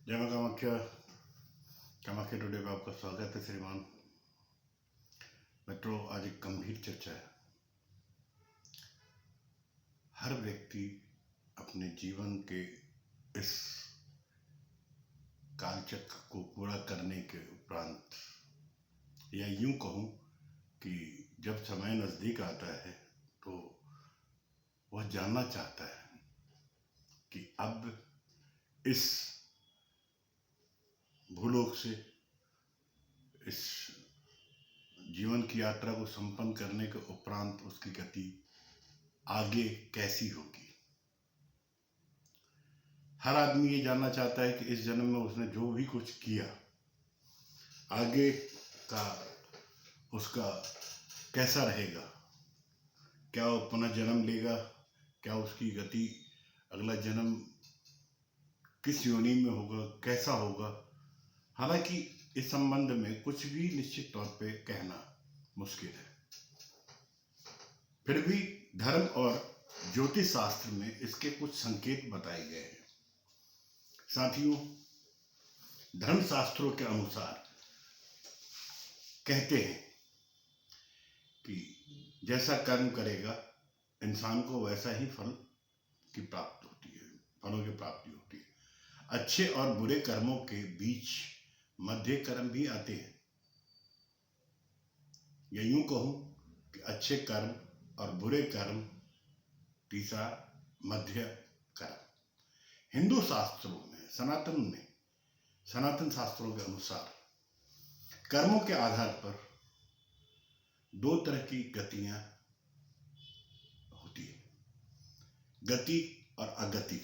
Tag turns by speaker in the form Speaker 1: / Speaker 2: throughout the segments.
Speaker 1: जय मां कामाख्या। कामाख्या टुडे में आपका स्वागत है श्रीमान। मित्रों, आज एक गंभीर चर्चा है। हर व्यक्ति अपने जीवन के इस कालचक्र को पूरा करने के उपरांत, या यूं कहूं कि जब समय नजदीक आता है तो वह जानना चाहता है कि अब इस भूलोक से, इस जीवन की यात्रा को संपन्न करने के उपरांत उसकी गति आगे कैसी होगी। हर आदमी ये जानना चाहता है कि इस जन्म में उसने जो भी कुछ किया, आगे का उसका कैसा रहेगा। क्या वो पुनः जन्म लेगा, क्या उसकी गति अगला जन्म किस योनि में होगा, कैसा होगा। हालांकि इस संबंध में कुछ भी निश्चित तौर पे कहना मुश्किल है, फिर भी धर्म और ज्योतिष शास्त्र में इसके कुछ संकेत बताए गए हैं। साथियों, धर्म शास्त्रों के अनुसार कहते हैं कि जैसा कर्म करेगा इंसान को वैसा ही फल की प्राप्ति होती है, फलों की प्राप्ति होती है। अच्छे और बुरे कर्मों के बीच मध्य कर्म भी आते हैं, या यूं कहूं कि अच्छे कर्म और बुरे कर्म, तीसरा मध्य कर्म। हिंदू शास्त्रों में, सनातन शास्त्रों के अनुसार कर्मों के आधार पर दो तरह की गतियां होती है, गति और अगति।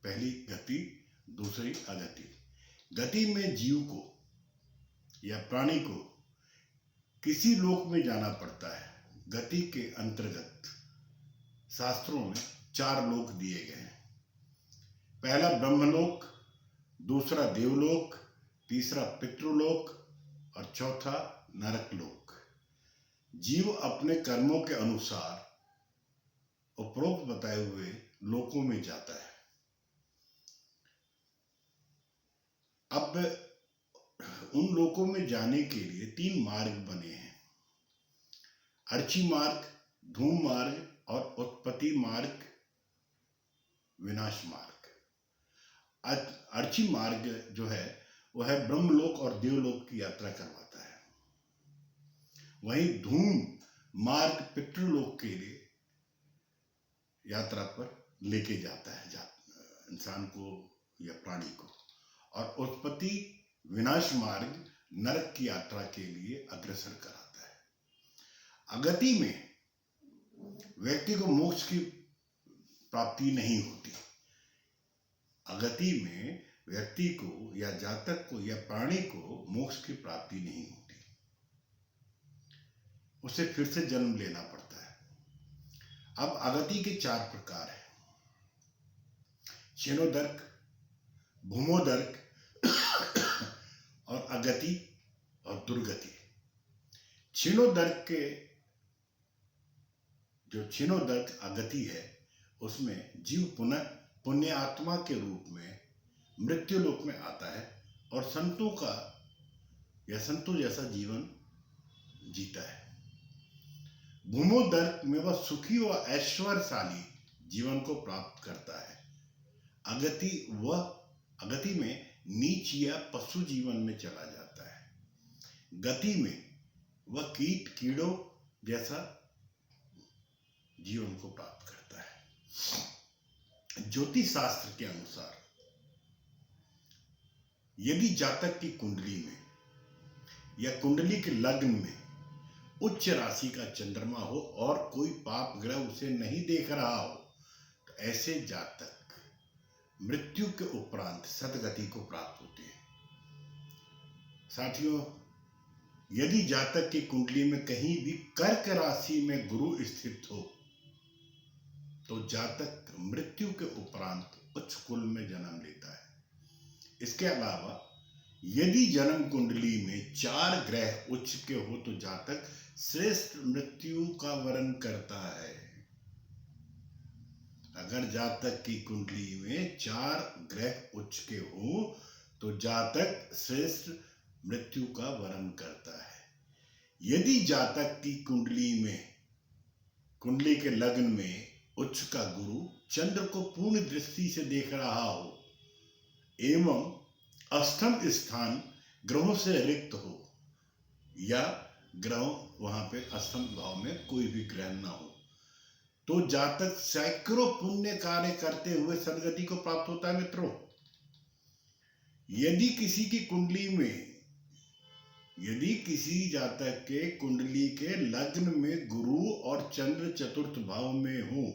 Speaker 1: पहली गति, दूसरी अगति। गति में जीव को या प्राणी को किसी लोक में जाना पड़ता है। गति के अंतर्गत शास्त्रों में 4 लोक दिए गए हैं। पहला ब्रह्मलोक, दूसरा देवलोक, तीसरा पितृलोक और चौथा नरकलोक। जीव अपने कर्मों के अनुसार उपरोक्त बताए हुए लोकों में जाता है। अब उन लोकों में जाने के लिए 3 मार्ग बने हैं: अर्ची मार्ग, धूम मार्ग और उत्पत्ति मार्ग, विनाश मार्ग। अर्ची मार्ग जो है वह है ब्रह्मलोक और देवलोक की यात्रा करवाता है। वहीं धूम मार्ग पितृलोक के लिए यात्रा पर लेके जाता है इंसान को या प्राणी को। और उत्पत्ति विनाश मार्ग नरक की यात्रा के लिए अग्रसर कराता है। अगति में व्यक्ति को मोक्ष की प्राप्ति नहीं होती। अगति में व्यक्ति को या जातक को या प्राणी को मोक्ष की प्राप्ति नहीं होती, उसे फिर से जन्म लेना पड़ता है। अब अगति के 4 प्रकार हैं: क्षीणोदर्क, भूमोदर्क और अगति और दुर्गति। क्षीणोदर्क अगति है, उसमें जीव पुनः पुण्य आत्मा के रूप में मृत्यु लोक में आता है और संतों जैसा जीवन जीता है। भूमोदर्क में वह सुखी व ऐश्वर्यशाली जीवन को प्राप्त करता है। अगति में नीच या पशु जीवन में चला जाता है। गति में वह कीड़ों जैसा जीवन को प्राप्त करता है। ज्योतिष शास्त्र के अनुसार यदि जातक की कुंडली में या कुंडली के लग्न में उच्च राशि का चंद्रमा हो और कोई पाप ग्रह उसे नहीं देख रहा हो, तो ऐसे जातक मृत्यु के उपरांत सद्गति को प्राप्त होते हैं। साथियों, यदि जातक की कुंडली में कहीं भी कर्क राशि में गुरु स्थित हो, तो जातक मृत्यु के उपरांत उच्च कुल में जन्म लेता है। इसके अलावा यदि जन्म कुंडली में 4 ग्रह उच्च के हो, तो जातक श्रेष्ठ मृत्यु का वरण करता है। अगर जातक की कुंडली में 4 ग्रह उच्च के हो तो जातक श्रेष्ठ मृत्यु का वरण करता है। यदि जातक की कुंडली के लग्न में उच्च का गुरु चंद्र को पूर्ण दृष्टि से देख रहा हो एवं अष्टम स्थान ग्रहों से रिक्त हो या ग्रह वहां पे अष्टम भाव में कोई भी ग्रह ना हो तो जातक सैकड़ों पुण्य कार्य करते हुए सदगति को प्राप्त होता है। मित्रों, यदि किसी जातक के कुंडली के लग्न में गुरु और चंद्र चतुर्थ भाव में हो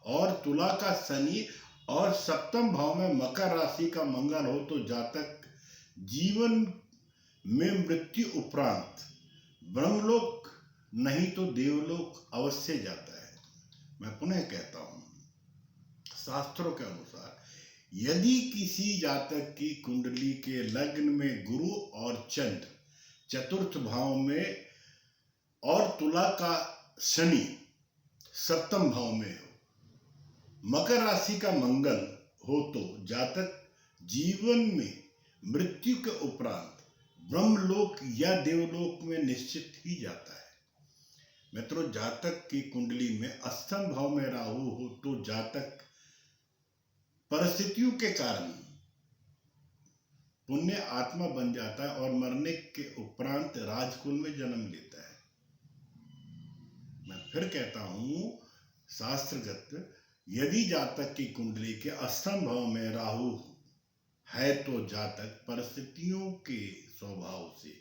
Speaker 1: और तुला का शनि और सप्तम भाव में मकर राशि का मंगल हो तो जातक जीवन में मृत्यु उपरांत ब्रह्मलोक नहीं तो देवलोक अवश्य जाता है। मैं पुनः कहता हूं, शास्त्रों के अनुसार यदि किसी जातक की कुंडली के लग्न में गुरु और चंद्र चतुर्थ भाव में और तुला का शनि सप्तम भाव में हो, मकर राशि का मंगल हो तो जातक जीवन में मृत्यु के उपरांत ब्रह्मलोक या देवलोक में निश्चित ही जाता है। मित्रों, जातक की कुंडली में अष्टम भाव में राहु हो तो जातक परिस्थितियों के कारण पुण्य आत्मा बन जाता है और मरने के उपरांत राजकुल में जन्म लेता है। मैं फिर कहता हूं, शास्त्रगत यदि जातक की कुंडली के अष्टम भाव में राहु है तो जातक परिस्थितियों के स्वभाव से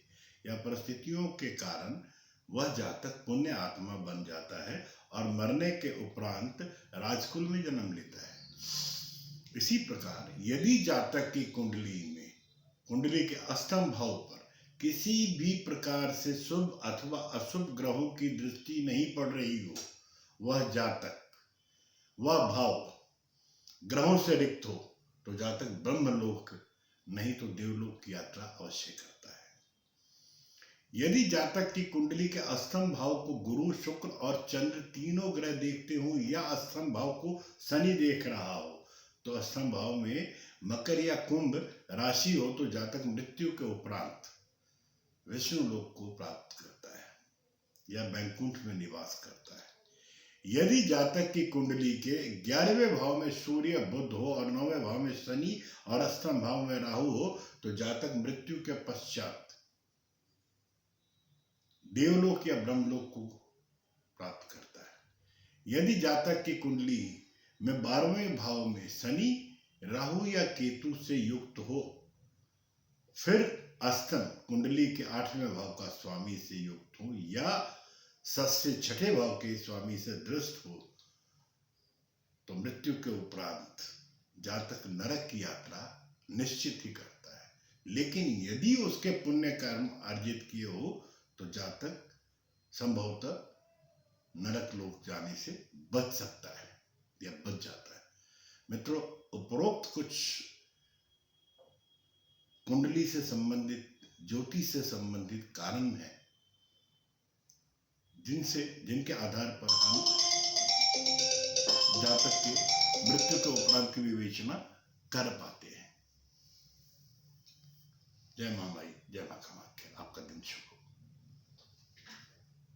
Speaker 1: या परिस्थितियों के कारण वह जातक पुण्य आत्मा बन जाता है और मरने के उपरांत राजकुल में जन्म लेता है। इसी प्रकार यदि जातक की कुंडली के अष्टम भाव पर किसी भी प्रकार से शुभ अथवा अशुभ ग्रहों की दृष्टि नहीं पड़ रही हो, वह भाव ग्रहों से रिक्त हो तो जातक ब्रह्मलोक नहीं तो देवलोक की यात्रा अवश्य करता है। यदि जातक की कुंडली के अष्टम भाव को गुरु, शुक्र और चंद्र तीनों ग्रह देखते हो या अष्टम भाव को शनि देख रहा हो तो अष्टम भाव में मकर या कुंभ राशि हो तो जातक मृत्यु के उपरांत विष्णु लोक को प्राप्त करता है या वैकुंठ में निवास करता है। यदि जातक की कुंडली के 11वें भाव में सूर्य, बुध हो और 9वें भाव में शनि और अष्टम भाव में राहु हो तो जातक मृत्यु के पश्चात देवलोक या ब्रह्मलोक को प्राप्त करता है। यदि जातक की कुंडली में 12वें भाव में शनि, राहु या केतु से युक्त हो, फिर अष्टम कुंडली के 8वें भाव का स्वामी से युक्त हो या 7 से 6ठे भाव के स्वामी से दृष्ट हो तो मृत्यु के उपरांत जातक नरक की यात्रा निश्चित ही करता है। लेकिन यदि उसके पुण्य कर्म अर्जित किए हो तो जातक संभवतः नरक लोक जाने से बच सकता है या बच जाता है। मित्रों, उपरोक्त कुछ कुंडली से संबंधित, ज्योतिष से संबंधित कारण है जिनके आधार पर हम जातक के मृत्यु के उपरांत की विवेचना कर पाते हैं। जय मां माई, जय मां कामाख्या। आपका दिन शुभ।